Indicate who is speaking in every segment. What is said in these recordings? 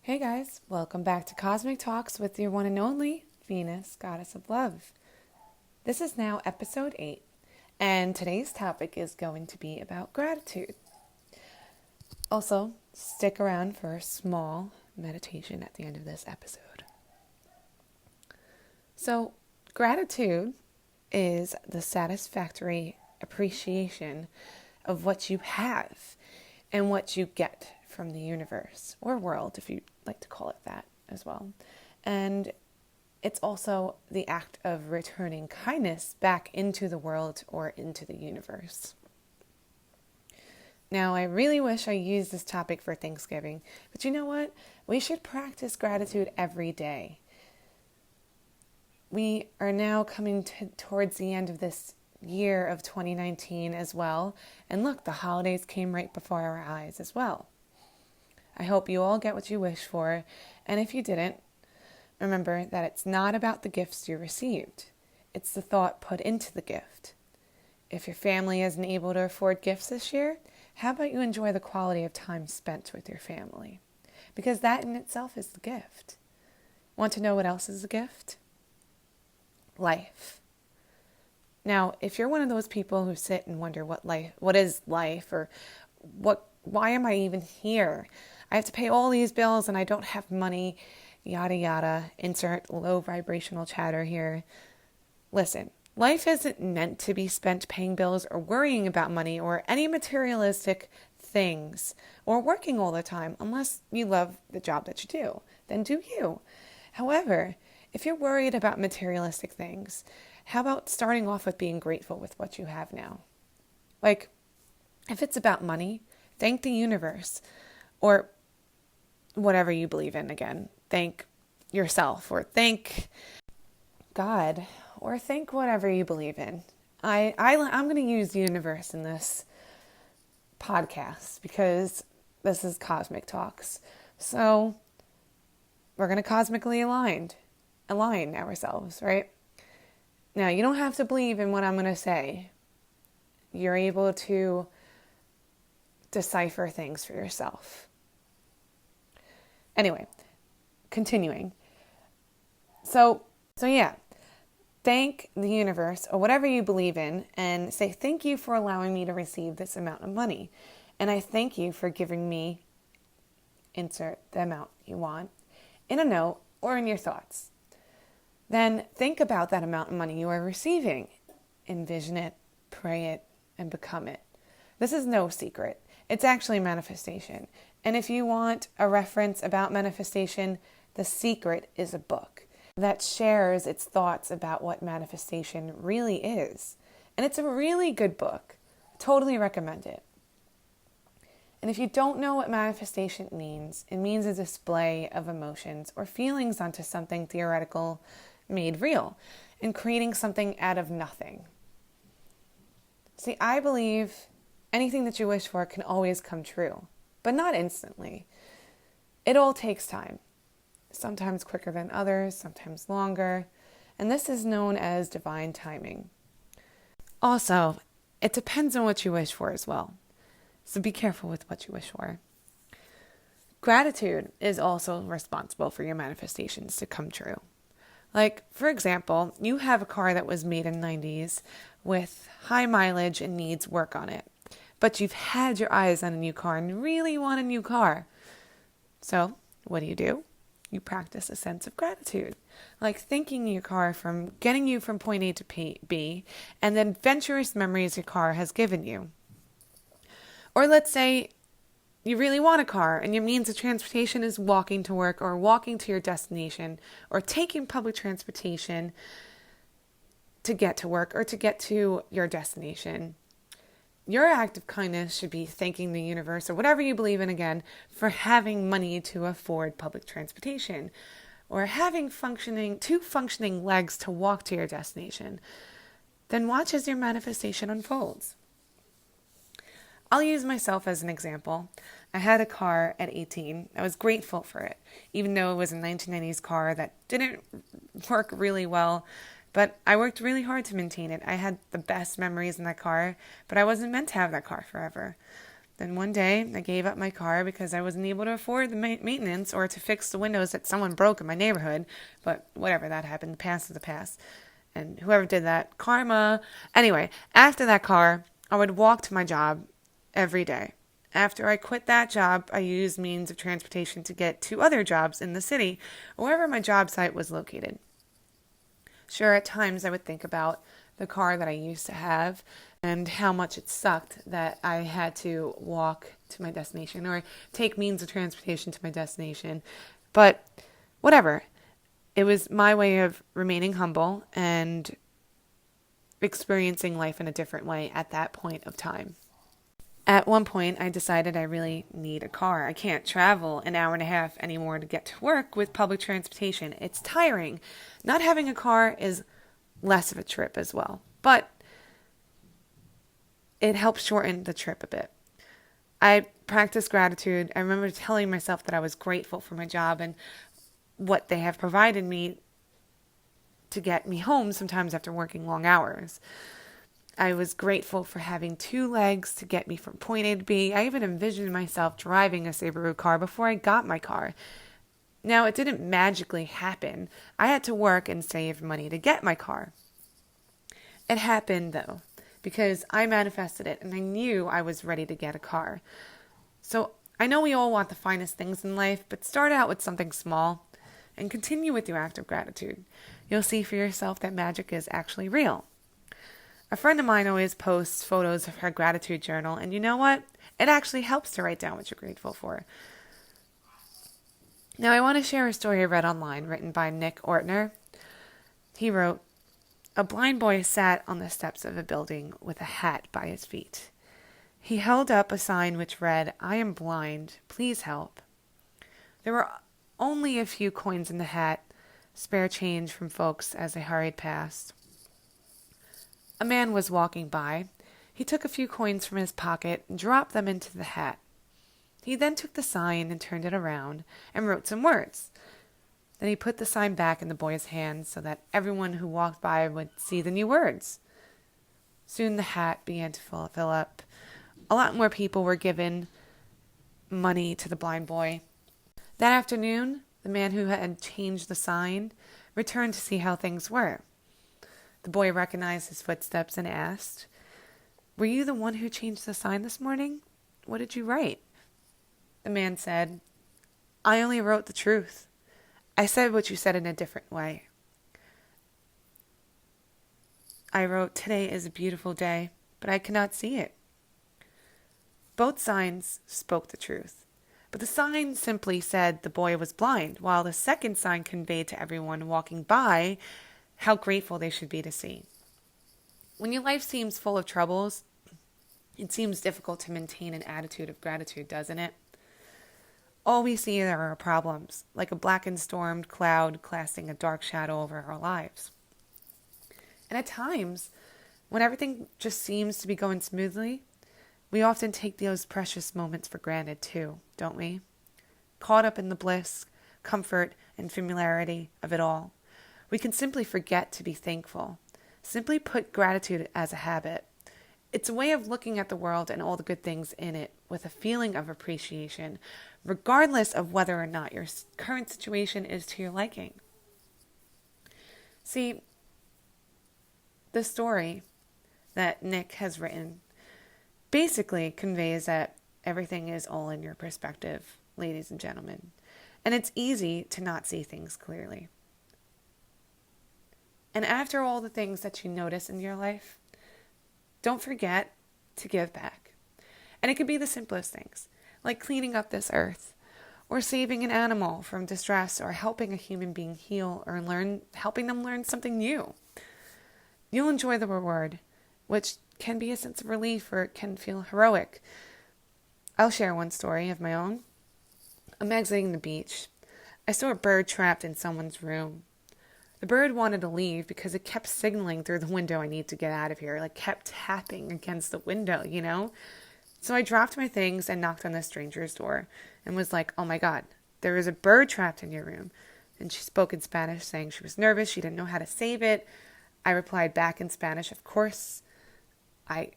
Speaker 1: Hey guys, welcome back to Cosmic Talks with your one and only Venus, Goddess of Love. This is now episode 8, and today's topic is going to be about gratitude. Also, stick around for a small meditation at the end of this episode. So, gratitude is the satisfactory appreciation of what you have and what you get from the universe or world, if you like to call it that as well. And it's also the act of returning kindness back into the world or into the universe. Now, I really wish I used this topic for Thanksgiving, but you know what? We should practice gratitude every day. We are now coming towards the end of this year of 2019 as well. And look, the holidays came right before our eyes as well. I hope you all get what you wish for, and if you didn't, remember that it's not about the gifts you received. It's the thought put into the gift. If your family isn't able to afford gifts this year, how about you enjoy the quality of time spent with your family? Because that in itself is the gift. Want to know what else is a gift? Life. Now, if you're one of those people who sit and wonder what is life, or why am I even here? I have to pay all these bills and I don't have money, yada yada, insert low vibrational chatter here. Listen, life isn't meant to be spent paying bills or worrying about money or any materialistic things or working all the time, unless you love the job that you do. Then do you. However, if you're worried about materialistic things, how about starting off with being grateful with what you have now? Like, if it's about money, thank the universe, or whatever you believe in. Again, thank yourself, or thank God, or thank whatever you believe in. I'm going to use the universe in this podcast because this is Cosmic Talks. So we're going to cosmically align ourselves, right? Now, you don't have to believe in what I'm going to say. You're able to decipher things for yourself. Anyway, continuing. So yeah, thank the universe or whatever you believe in and say, thank you for allowing me to receive this amount of money. And I thank you for giving me, insert the amount you want, in a note or in your thoughts. Then think about that amount of money you are receiving. Envision it, pray it, and become it. This is no secret. It's actually manifestation. And if you want a reference about manifestation, The Secret is a book that shares its thoughts about what manifestation really is. And it's a really good book. Totally recommend it. And if you don't know what manifestation means, it means a display of emotions or feelings onto something theoretical made real and creating something out of nothing. See, I believe anything that you wish for can always come true, but not instantly. It all takes time, sometimes quicker than others, sometimes longer, and this is known as divine timing. Also, it depends on what you wish for as well, so be careful with what you wish for. Gratitude is also responsible for your manifestations to come true. Like, for example, you have a car that was made in the 90s with high mileage and needs work on it. But you've had your eyes on a new car and really want a new car. So, what do? You practice a sense of gratitude. Like thanking your car from getting you from point A to B and the adventurous memories your car has given you. Or let's say you really want a car and your means of transportation is walking to work or walking to your destination or taking public transportation to get to work or to get to your destination. Your act of kindness should be thanking the universe or whatever you believe in again for having money to afford public transportation or having two functioning legs to walk to your destination. Then watch as your manifestation unfolds. I'll use myself as an example. I had a car at 18. I was grateful for it, even though it was a 1990s car that didn't work really well. But I worked really hard to maintain it. I had the best memories in that car, but I wasn't meant to have that car forever. Then one day I gave up my car because I wasn't able to afford the maintenance or to fix the windows that someone broke in my neighborhood. But whatever, that happened. The past is the past. And whoever did that, karma. Anyway, after that car, I would walk to my job every day. After I quit that job, I used means of transportation to get to other jobs in the city, or wherever my job site was located. Sure, at times I would think about the car that I used to have and how much it sucked that I had to walk to my destination or take means of transportation to my destination. But whatever. It was my way of remaining humble and experiencing life in a different way at that point of time. At one point, I decided I really need a car. I can't travel an hour and a half anymore to get to work with public transportation. It's tiring. Not having a car is less of a trip as well, but it helps shorten the trip a bit. I practiced gratitude. I remember telling myself that I was grateful for my job and what they have provided me to get me home sometimes after working long hours. I was grateful for having 2 legs to get me from point A to B. I even envisioned myself driving a Subaru car before I got my car. Now, it didn't magically happen. I had to work and save money to get my car. It happened, though, because I manifested it and I knew I was ready to get a car. So I know we all want the finest things in life, but start out with something small and continue with your act of gratitude. You'll see for yourself that magic is actually real. A friend of mine always posts photos of her gratitude journal, and you know what? It actually helps to write down what you're grateful for. Now, I want to share a story I read online, written by Nick Ortner. He wrote, "A blind boy sat on the steps of a building with a hat by his feet. He held up a sign which read, 'I am blind, please help.' There were only a few coins in the hat, spare change from folks as they hurried past. A man was walking by. He took a few coins from his pocket and dropped them into the hat. He then took the sign and turned it around and wrote some words. Then he put the sign back in the boy's hands so that everyone who walked by would see the new words. Soon the hat began to fill up. A lot more people were given money to the blind boy. That afternoon, the man who had changed the sign returned to see how things were. The boy recognized his footsteps and asked, 'Were you the one who changed the sign this morning? What did you write?' The man said, 'I only wrote the truth. I said what you said in a different way. I wrote, 'Today is a beautiful day, but I cannot see it.' Both signs spoke the truth, but the sign simply said the boy was blind, while the second sign conveyed to everyone walking by how grateful they should be to see. When your life seems full of troubles, it seems difficult to maintain an attitude of gratitude, doesn't it? All we see are our problems, like a black and stormed cloud casting a dark shadow over our lives. And at times, when everything just seems to be going smoothly, we often take those precious moments for granted too, don't we? Caught up in the bliss, comfort, and familiarity of it all, we can simply forget to be thankful. Simply put gratitude as a habit. It's a way of looking at the world and all the good things in it with a feeling of appreciation, regardless of whether or not your current situation is to your liking. See, the story that Nick has written basically conveys that everything is all in your perspective, ladies and gentlemen. And it's easy to not see things clearly. And after all the things that you notice in your life, don't forget to give back. And it could be the simplest things, like cleaning up this earth, or saving an animal from distress, or helping a human being heal, or helping them learn something new. You'll enjoy the reward, which can be a sense of relief, or it can feel heroic. I'll share one story of my own. I'm exiting the beach. I saw a bird trapped in someone's room. The bird wanted to leave because it kept signaling through the window, "I need to get out of here," like kept tapping against the window, you know? So I dropped my things and knocked on the stranger's door and was like, "Oh my God, there is a bird trapped in your room." And she spoke in Spanish, saying she was nervous. She didn't know how to save it. I replied back in Spanish, "Of course, I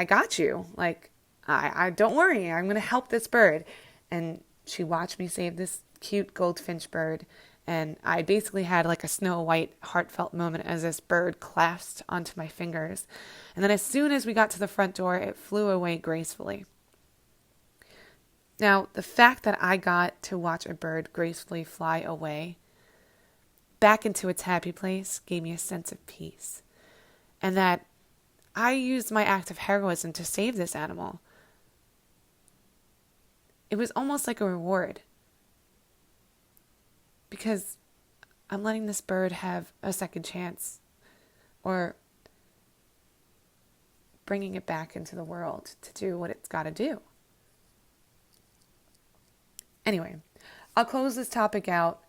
Speaker 1: got you. Like, I don't worry, I'm going to help this bird. And she watched me save this cute goldfinch bird. And I basically had like a Snow White heartfelt moment as this bird clasped onto my fingers. And then as soon as we got to the front door, it flew away gracefully. Now, the fact that I got to watch a bird gracefully fly away back into its happy place gave me a sense of peace. And that I used my act of heroism to save this animal. It was almost like a reward. Because I'm letting this bird have a second chance. Or bringing it back into the world to do what it's got to do. Anyway, I'll close this topic out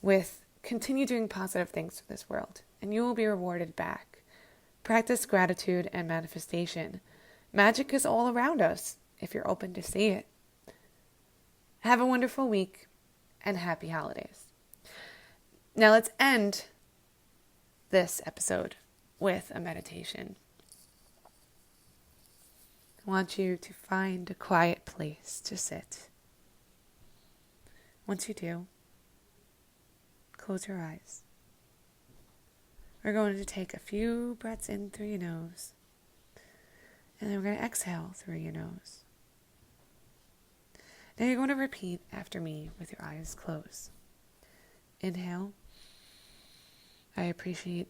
Speaker 1: with continue doing positive things for this world, and you will be rewarded back. Practice gratitude and manifestation. Magic is all around us if you're open to see it. Have a wonderful week and happy holidays. Now let's end this episode with a meditation. I want you to find a quiet place to sit. Once you do, close your eyes. We're going to take a few breaths in through your nose, and then we're going to exhale through your nose. Now you're going to repeat after me with your eyes closed. Inhale. I appreciate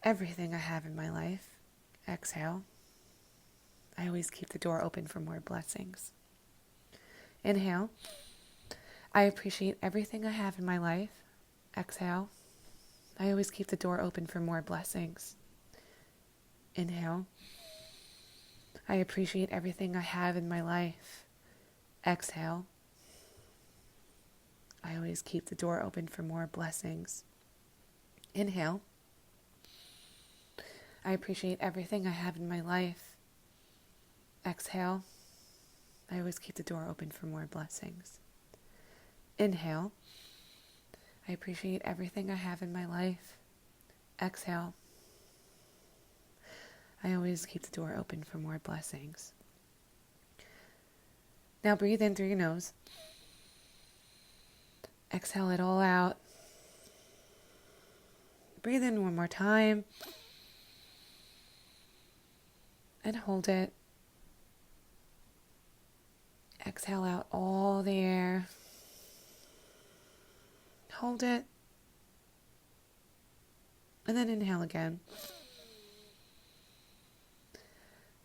Speaker 1: everything I have in my life. Exhale. I always keep the door open for more blessings. Inhale. I appreciate everything I have in my life. Exhale. I always keep the door open for more blessings. Inhale. I appreciate everything I have in my life. Exhale. I always keep the door open for more blessings. Inhale. I appreciate everything I have in my life. Exhale. I always keep the door open for more blessings. Inhale. I appreciate everything I have in my life. Exhale. I always keep the door open for more blessings. Now breathe in through your nose. Exhale it all out. Breathe in one more time. And hold it. Exhale out all the air. Hold it. And then inhale again.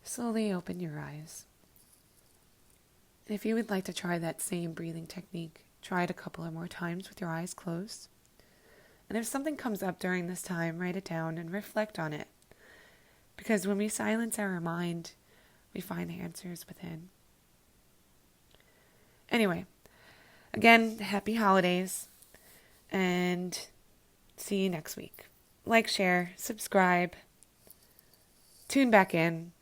Speaker 1: Slowly open your eyes. And if you would like to try that same breathing technique, try it a couple of more times with your eyes closed. And if something comes up during this time, write it down and reflect on it. Because when we silence our mind, we find answers within. Anyway, again, happy holidays. And see you next week. Like, share, subscribe. Tune back in.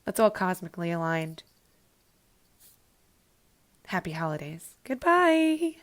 Speaker 1: Let's all cosmically aligned. Happy holidays. Goodbye.